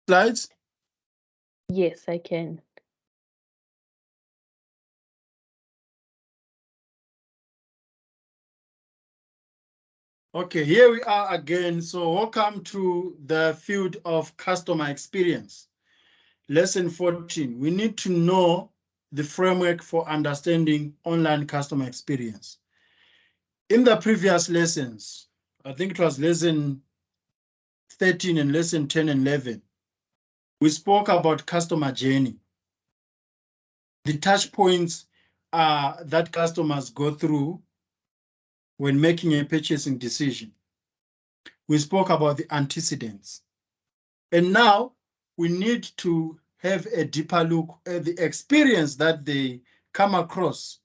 slides? Yes, I can. Okay, here we are again. So welcome to the field of customer experience. Lesson 14. We need to know the framework for understanding online customer experience. In the previous lessons, I think it was lesson 13 and lesson 10 and 11, we spoke about customer journey. The touch points that customers go through when making a purchasing decision. We spoke about the antecedents. And now we need to have a deeper look at the experience that they come across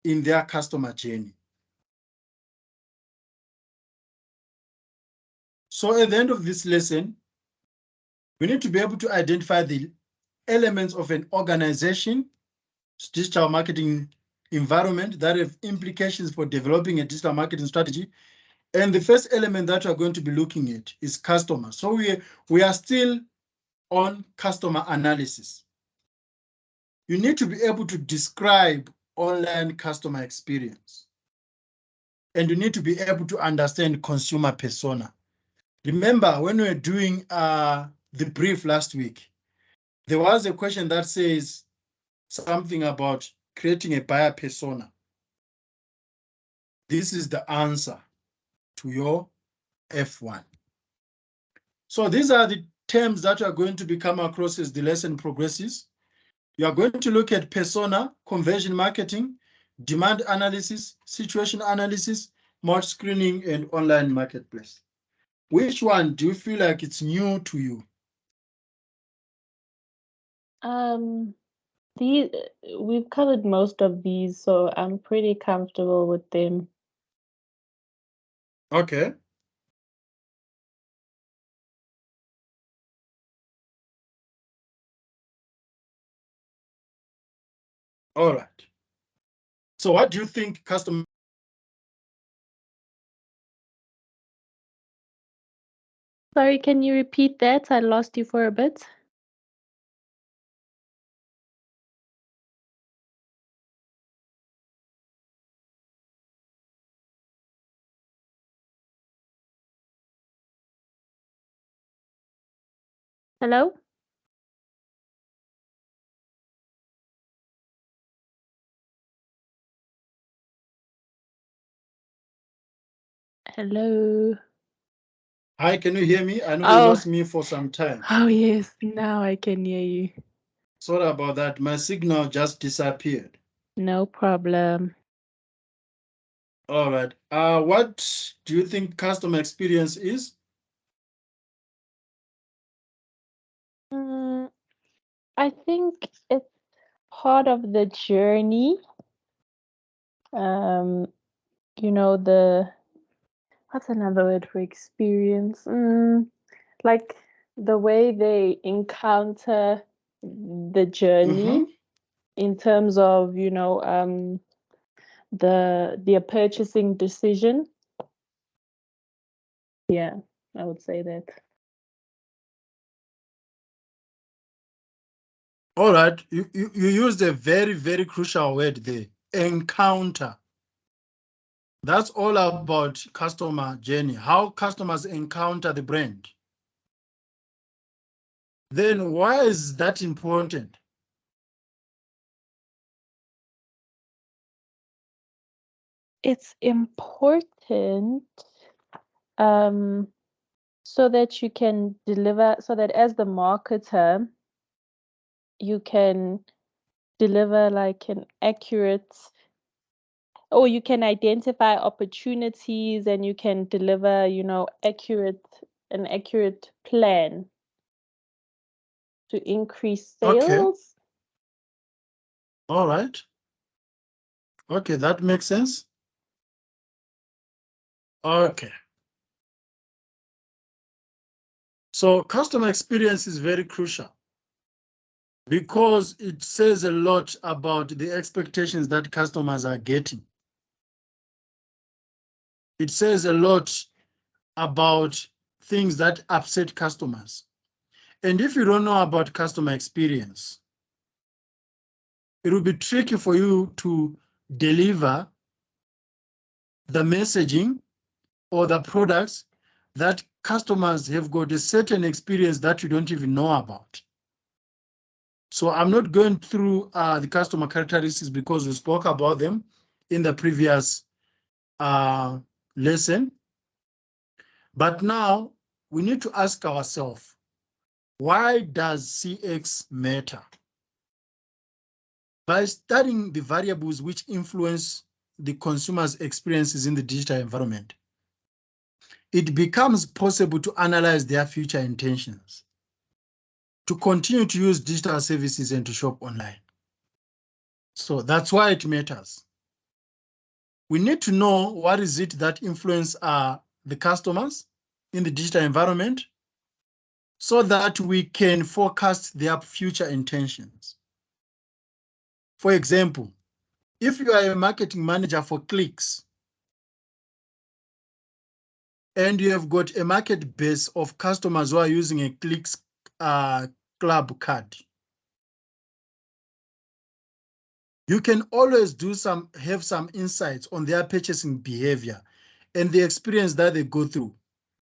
in their customer journey. So at the end of this lesson, we need to be able to identify the elements of an organization's digital marketing environment that have implications for developing a digital marketing strategy. And the first element that we're going to be looking at is customer. So we are still on customer analysis. You need to be able to describe online customer experience. And you need to be able to understand consumer persona. Remember, when we were doing the brief last week, there was a question that says something about creating a buyer persona. This is the answer to your F1. So these are the terms that are going to be come across as the lesson progresses. You are going to look at persona, conversion marketing, demand analysis, situation analysis, match screening, and online marketplace. Which one do you feel like it's new to you? We've covered most of these, so I'm pretty comfortable with them. Okay. All right. So what do you think customer? Sorry, can you repeat that? I lost you for a bit. Hello? Hello? Hi, can you hear me? I know you lost me for some time. Oh, yes, now I can hear you. Sorry about that. My signal just disappeared. No problem. All right. What do you think customer experience is? I think it's part of the journey. You know, what's another word for experience? Like the way they encounter the journey in terms of, you know, their purchasing decision. Yeah, I would say that. All right. You used a very, very crucial word there, encounter. That's all about customer journey, how customers encounter the brand. Then why is that important? It's important so that you can deliver, so that as the marketer, you can deliver like an accurate, or you can identify opportunities and you can deliver, you know, an accurate plan to increase sales. Okay. All right. Okay, that makes sense. Okay. So customer experience is very crucial because it says a lot about the expectations that customers are getting. It says a lot about things that upset customers. And if you don't know about customer experience, it will be tricky for you to deliver the messaging or the products that customers have got a certain experience that you don't even know about. So I'm not going through the customer characteristics because we spoke about them in the previous lesson. But now we need to ask ourselves, why does CX matter? By studying the variables which influence the consumer's experiences in the digital environment, it becomes possible to analyze their future intentions, to continue to use digital services and to shop online. So that's why it matters. We need to know what is it that influence the customers in the digital environment so that we can forecast their future intentions. For example, if you are a marketing manager for clicks and you have got a market base of customers who are using a clicks club card, you can always have some insights on their purchasing behavior and the experience that they go through.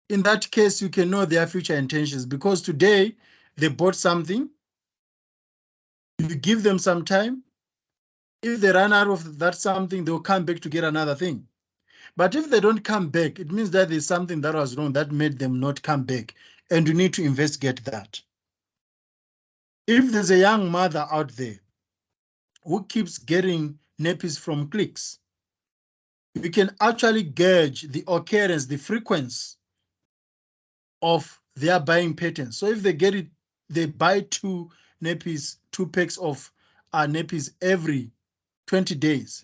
In that case, you can know their future intentions because today they bought something, you give them some time. If they run out of that something, they'll come back to get another thing. But if they don't come back, it means that there's something that was wrong that made them not come back, and you need to investigate that. If there's a young mother out there who keeps getting nappies from clicks, you can actually gauge the occurrence, the frequency of their buying patterns. So if they get it, they buy two packs of nappies every 20 days,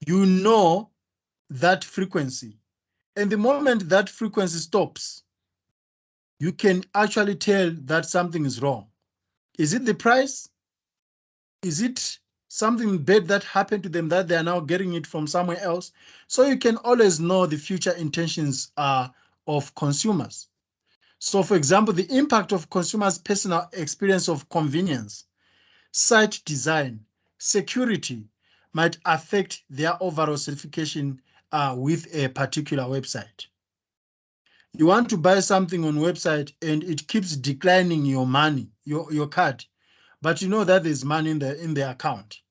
you know that frequency. And the moment that frequency stops, you can actually tell that something is wrong. Is it the price? Is it something bad that happened to them that they are now getting it from somewhere else? So you can always know the future intentions of consumers. So for example, the impact of consumers' personal experience of convenience, site design, security might affect their overall satisfaction with a particular website. You want to buy something on website and it keeps declining your money, your card, but you know that there's money in the account.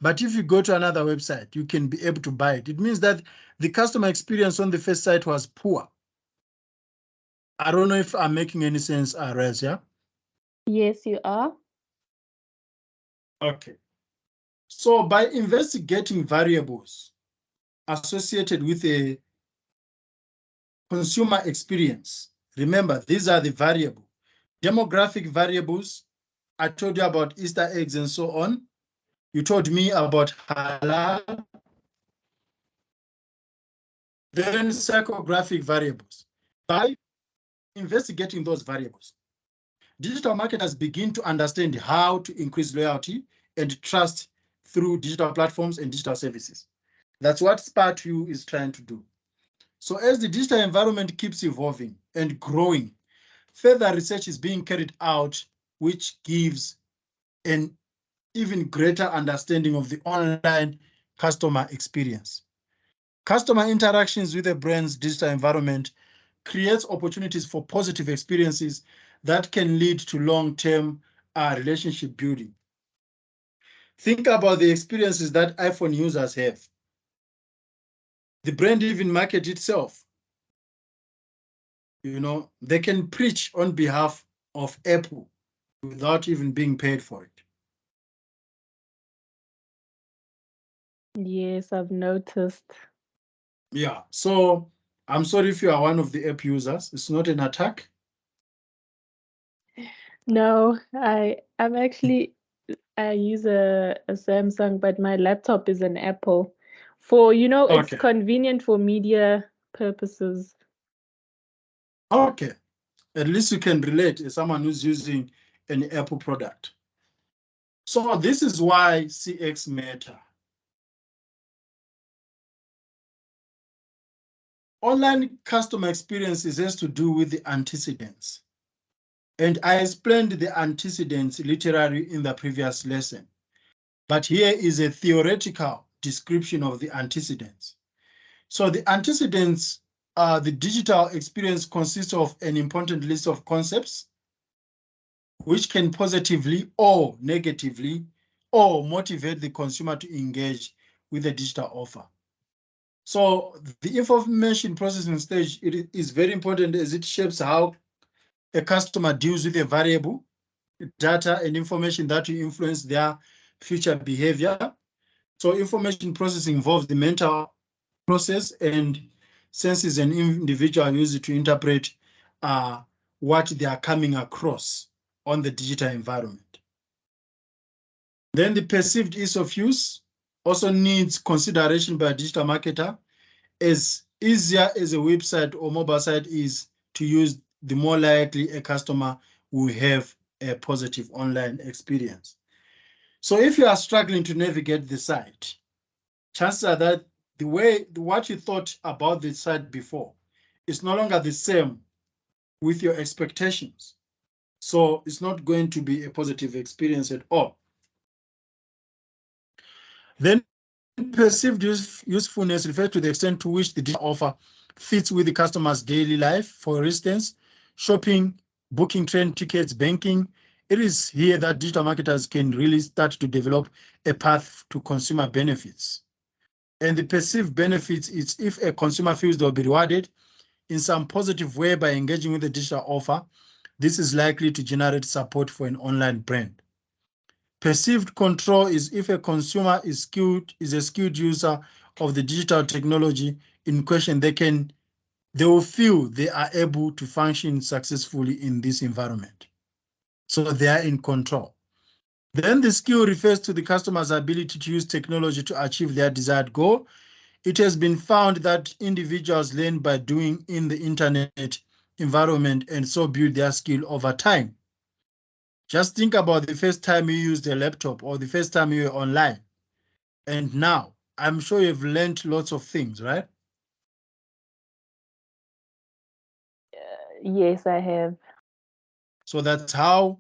But if you go to another website, you can be able to buy it. It means that the customer experience on the first site was poor. I don't know if I'm making any sense, Rez, yeah? Yes, you are. Okay. So by investigating variables associated with a consumer experience, remember, these are the variable. Demographic variables, I told you about Easter eggs and so on. You told me about halal. Then psychographic variables. By investigating those variables, digital marketers begin to understand how to increase loyalty and trust through digital platforms and digital services. That's what Spark2 is trying to do. So as the digital environment keeps evolving and growing, further research is being carried out, which gives an even greater understanding of the online customer experience. Customer interactions with a brand's digital environment creates opportunities for positive experiences that can lead to long-term relationship building. Think about the experiences that iPhone users have. The brand even market itself. You know, they can preach on behalf of Apple without even being paid for it. Yes, I've noticed. Yeah, so I'm sorry if you are one of the app users. It's not an attack. No, I'm actually I use a Samsung, but my laptop is an Apple. It's Okay, convenient for media purposes. okay. At least you can relate as someone who's using an Apple product. So this is why CX matter. Online customer experiences has to do with the antecedents. And I explained the antecedents literally in the previous lesson. But here is a theoretical description of the antecedents. So the antecedents, the digital experience consists of an important list of concepts which can positively or negatively or motivate the consumer to engage with the digital offer. So the information processing stage, it is very important as it shapes how a customer deals with a variable, data and information that will influence their future behavior. So information processing involves the mental process and senses an individual use to interpret what they are coming across on the digital environment. Then the perceived ease of use also needs consideration by a digital marketer. As easier as a website or mobile site is to use, the more likely a customer will have a positive online experience. So if you are struggling to navigate the site, chances are that what you thought about the site before is no longer the same with your expectations. So it's not going to be a positive experience at all. Then perceived usefulness refers to the extent to which the digital offer fits with the customer's daily life. For instance, shopping, booking train tickets, banking. It is here that digital marketers can really start to develop a path to consumer benefits. And the perceived benefits is if a consumer feels they'll be rewarded in some positive way by engaging with the digital offer, this is likely to generate support for an online brand. Perceived control is if a consumer is a skilled user of the digital technology in question, they will feel they are able to function successfully in this environment. So they are in control. Then the skill refers to the customer's ability to use technology to achieve their desired goal. It has been found that individuals learn by doing in the internet environment and so build their skill over time. Just think about the first time you used a laptop or the first time you were online. And now, I'm sure you've learned lots of things, right? Yes, I have. So that's how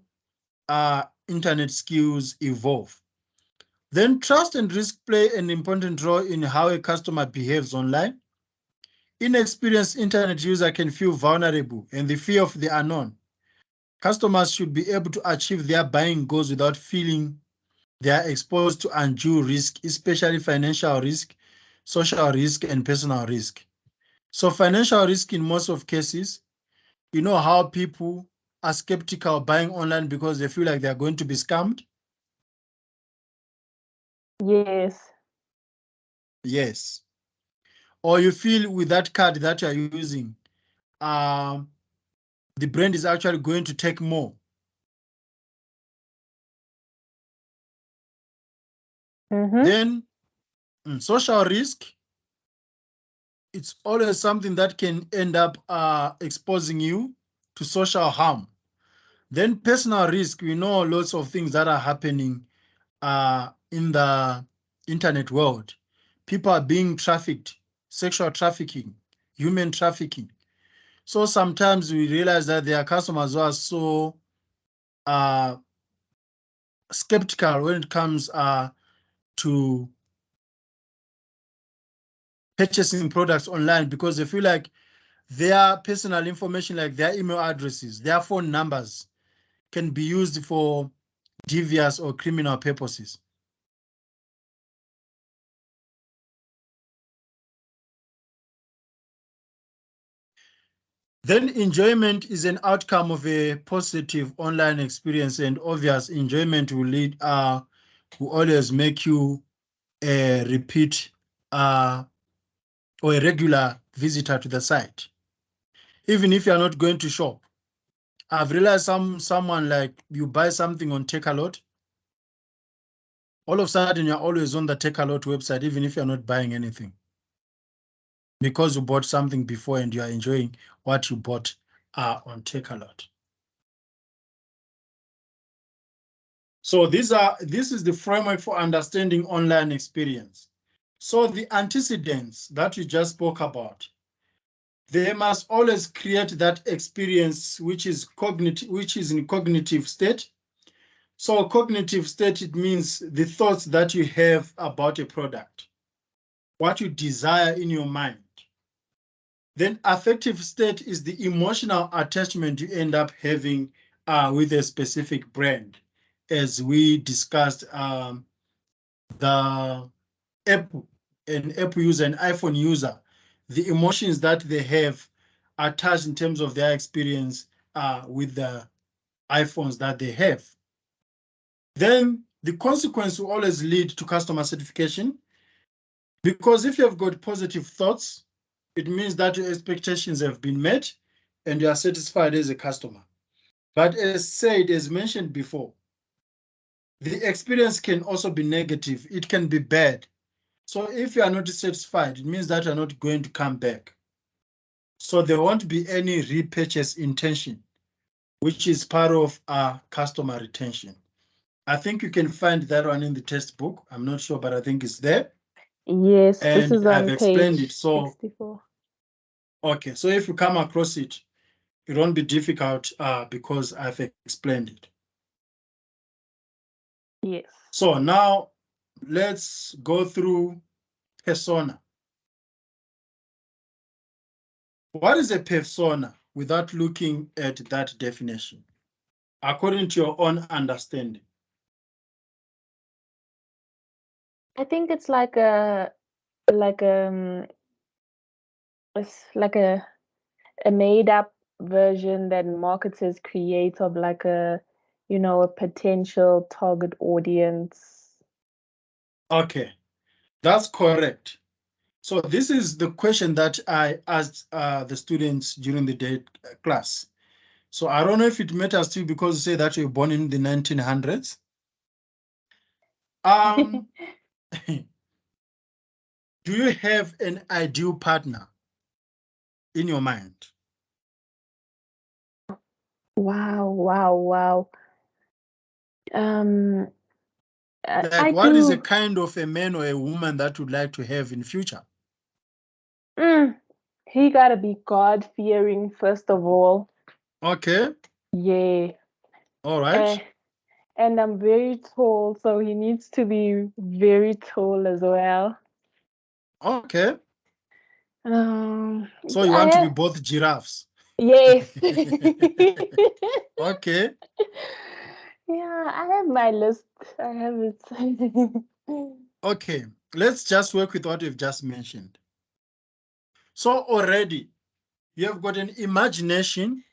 internet skills evolve. Then trust and risk play an important role in how a customer behaves online. Inexperienced internet user can feel vulnerable and the fear of the unknown. Customers should be able to achieve their buying goals without feeling they are exposed to undue risk, especially financial risk, social risk, and personal risk. So financial risk in most of cases, you know how people are skeptical buying online because they feel like they're going to be scammed? Yes. Yes. Or you feel with that card that you're using, um, the brand is actually going to take more. Mm-hmm. Then social risk, it's always something that can end up exposing you to social harm. Then personal risk, we know lots of things that are happening in the internet world. People are being trafficked, sexual trafficking, human trafficking. So sometimes we realize that there are customers who are so uh, skeptical when it comes to purchasing products online because they feel like their personal information, like their email addresses, their phone numbers, can be used for devious or criminal purposes. Then enjoyment is an outcome of a positive online experience, and obvious enjoyment will always make you a repeat or a regular visitor to the site. Even if you're not going to shop. I've realized someone like you buy something on Take-A-Lot, all of a sudden you're always on the Take-A-Lot website, even if you're not buying anything. Because you bought something before and you are enjoying what you bought on Take-A-Lot. So this is the framework for understanding online experience. So the antecedents that we just spoke about, they must always create that experience which is in cognitive state. So cognitive state, it means the thoughts that you have about a product, what you desire in your mind. Then affective state is the emotional attachment you end up having with a specific brand. As we discussed, the an Apple user, an iPhone user, the emotions that they have attached in terms of their experience with the iPhones that they have. Then the consequence will always lead to customer certification, because if you have got positive thoughts, it means that your expectations have been met and you are satisfied as a customer. But as said, as mentioned before, the experience can also be negative. It can be bad. So if you are not satisfied, it means that you're not going to come back. So there won't be any repurchase intention, which is part of our customer retention. I think you can find that one in the textbook. I'm not sure, but I think it's there. Yes, this And is I've on explained page it. So, 64. okay. So if you come across it, it won't be difficult because I've explained it. Yes. So now let's go through persona. What is a persona without looking at that definition, according to your own understanding? I think it's like it's like a made up version that marketers create of like a potential target audience. Okay, that's correct. So this is the question that I asked the students during the day class. So I don't know if it matters to you because you say that you're born in the 1900s. Um, do you have an ideal partner in your mind? Wow, wow, wow. Um, Like, I what is a do. kind of a man or a woman that you'd like to have in future? Mm, he gotta be God fearing first of all. Okay, Yeah. all right. Uh, and I'm very tall, so he needs to be very tall as well. Okay. Um, So you I want to be have both giraffes. yes. Okay. Yeah, I have my list. I have it. Okay. Let's just work with what you've just mentioned. So already you have got an imagination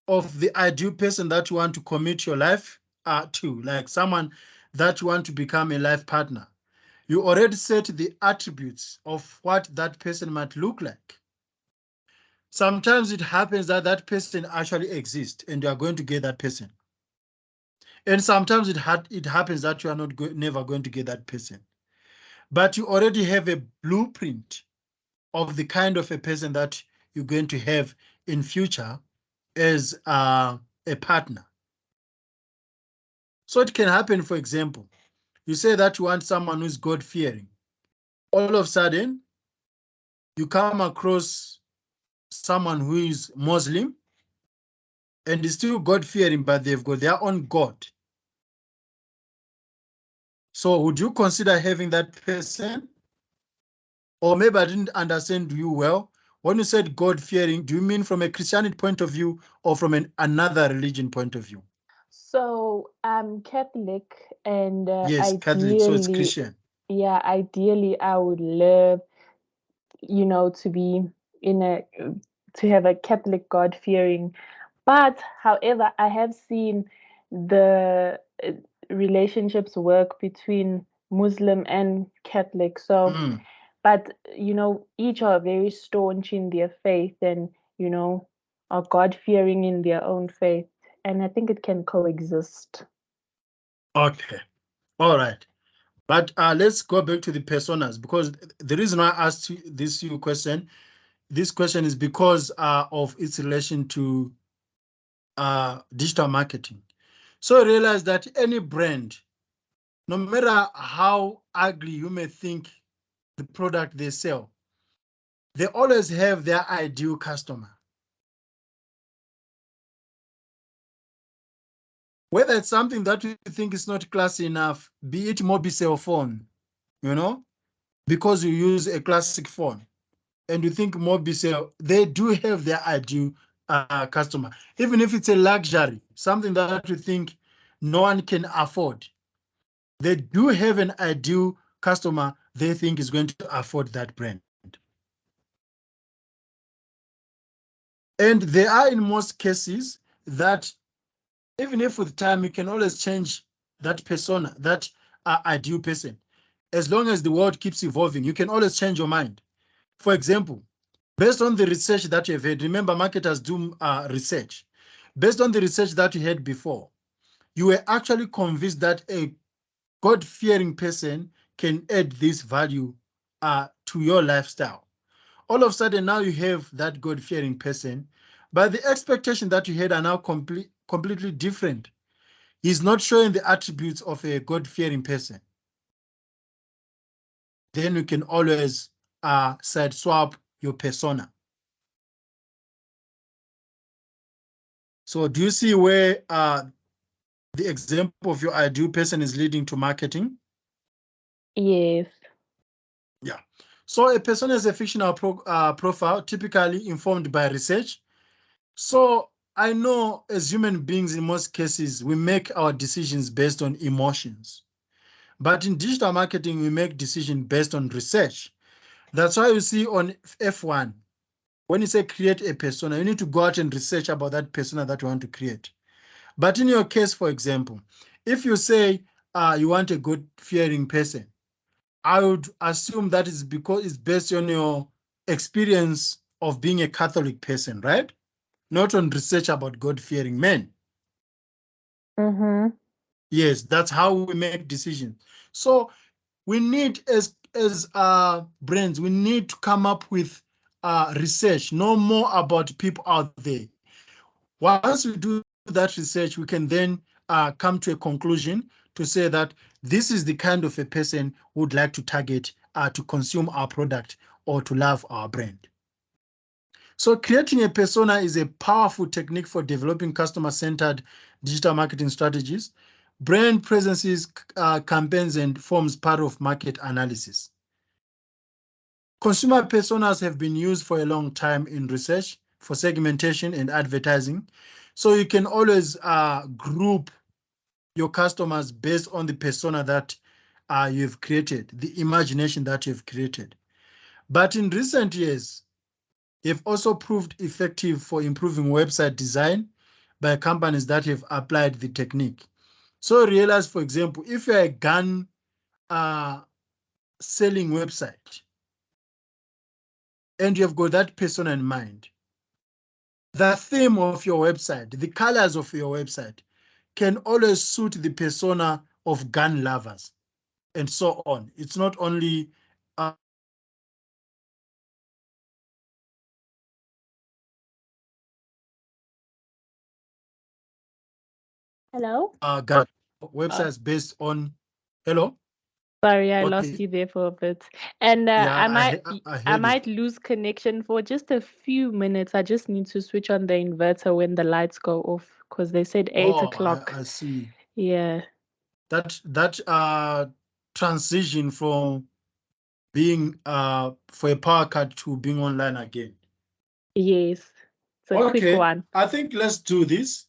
of the ideal person that you want to commit your life to, like someone that you want to become a life partner. You already set the attributes of what that person might look like. Sometimes it happens that that person actually exists and you are going to get that person. And sometimes it happens that you are never going to get that person. But you already have a blueprint of the kind of a person that you're going to have in future as a partner. So it can happen, for example, you say that you want someone who's God-fearing. All of a sudden, you come across someone who is Muslim and is still God-fearing, but they've got their own God. So would you consider having that person? Or maybe I didn't understand you well. When you said God-fearing, do you mean from a Christianity point of view or from another religion point of view? So I'm Catholic, and Yes, Catholic, so it's ideally, Christian. yeah, ideally, I would love, to be in a to have a Catholic God-fearing. But however, I have seen the relationships work between Muslim and Catholic. So, Mm, but each are very staunch in their faith and you know are God-fearing in their own faith, and I think it can coexist. okay, all right. But let's go back to the personas, because the reason why I asked you this question is because of its relation to digital marketing. So realize that any brand, no matter how ugly you may think the product they sell, they always have their ideal customer. Whether it's something that you think is not classy enough, be it mobile phone, you know, because you use a classic phone and you think mobile, they do have their ideal customer. Even if it's a luxury, something that you think no one can afford, they do have an ideal customer they think is going to afford that brand. And there are in most cases that even if with time you can always change that persona, that ideal person. As long as the world keeps evolving, you can always change your mind. For example, based on the research that you have had, remember marketers do research. Based on the research that you had before, you were actually convinced that a God-fearing person can add this value to your lifestyle. All of a sudden, now you have that God-fearing person, but the expectation that you had are now completely different. He's not showing the attributes of a God-fearing person. Then you can always side swap your persona. So do you see where the example of your ideal person is leading to marketing? Yes. Yeah. So a persona is a fictional profile, typically informed by research. So I know as human beings, in most cases, we make our decisions based on emotions. But in digital marketing, we make decisions based on research. That's why you see on F1, when you say create a persona, you need to go out and research about that persona that you want to create. But in your case, for example, if you say you want a God-fearing person, I would assume that is because it's based on your experience of being a Catholic person, right? Not on research about God-fearing men. Mm-hmm. Yes, that's how we make decisions. So we need, as brands, we need to come up with research, know more about people out there. Once we do that research, we can then come to a conclusion to say that this is the kind of a person who would like to target to consume our product or to love our brand. So creating a persona is a powerful technique for developing customer-centered digital marketing strategies. Brand presences, campaigns, and forms part of market analysis. Consumer personas have been used for a long time in research for segmentation and advertising. So you can always group your customers based on the persona that you've created, the imagination that you've created. But in recent years, they've also proved effective for improving website design by companies that have applied the technique. So realize, for example, if you're a gun selling website and you've got that persona in mind, the theme of your website, the colors of your website can always suit the persona of gun lovers and so on. It's not only Hello? websites based on, hello? Sorry, I lost Okay, you there for a bit. And yeah, I I heard you. might lose connection for just a few minutes. I just need to switch on the inverter when the lights go off because they said eight Oh, o'clock. I see. Yeah. That transition from being for a power cut to being online again. Yes. It's a quick Okay, one. I think let's do this.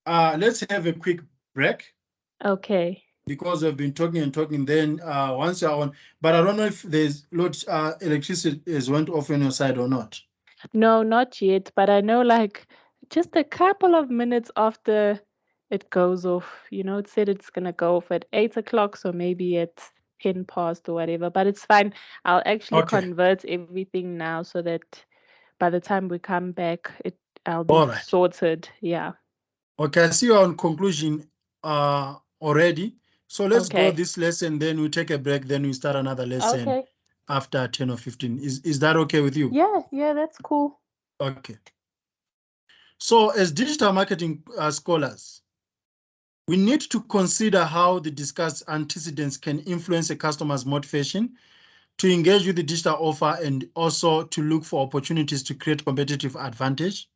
Let's have a quick break Okay. because we've been talking and talking. Then once you're on, but I don't know if there's load electricity is went off on your side or not. No, not yet, but I know like just a couple of minutes after it goes off, it said it's gonna go off at 8 o'clock, so maybe at 10 past or whatever. But it's fine. I'll actually Okay, convert everything now so that by the time we come back, I'll be all right. sorted. Yeah. Okay, I see you're on conclusion already. So let's go Okay. this lesson, then we take a break, then we start another lesson Okay. after 10 or 15. Is that okay with you? Yeah, that's cool. Okay. So as digital marketing scholars, we need to consider how the discussed antecedents can influence a customer's motivation to engage with the digital offer and also to look for opportunities to create competitive advantage.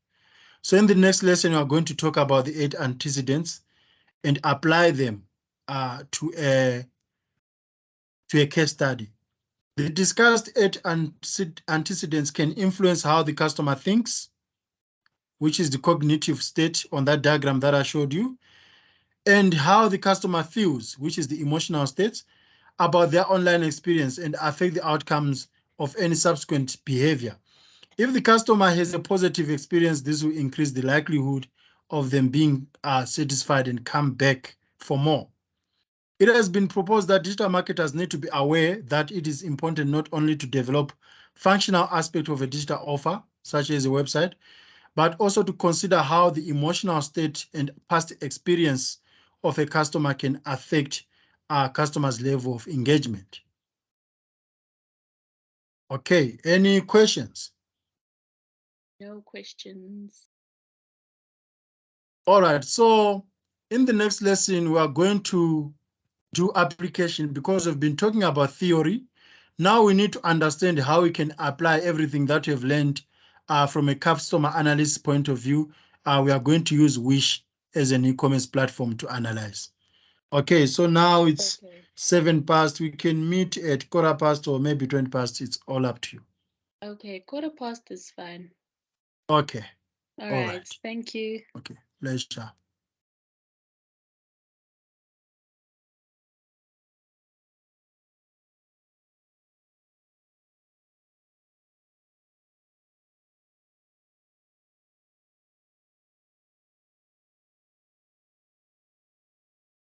So in the next lesson, we are going to talk about the 8 antecedents and apply them to a case study. The discussed 8 antecedents can influence how the customer thinks, which is the cognitive state on that diagram that I showed you, and how the customer feels, which is the emotional state, about their online experience and affect the outcomes of any subsequent behavior. If the customer has a positive experience, this will increase the likelihood of them being satisfied and come back for more. It has been proposed that digital marketers need to be aware that it is important not only to develop functional aspects of a digital offer, such as a website, but also to consider how the emotional state and past experience of a customer can affect our customer's level of engagement. Okay, any questions? No questions. All right, so in the next lesson, we are going to do application because we've been talking about theory. Now we need to understand how we can apply everything that we've learned from a customer analyst point of view. We are going to use Wish as an e-commerce platform to analyze. Okay, so now it's 7 past. We can meet at 1/4 or maybe 20 past. It's all up to you. Okay, 1/4 is fine. Okay. All right. Thank you. Okay, pleasure.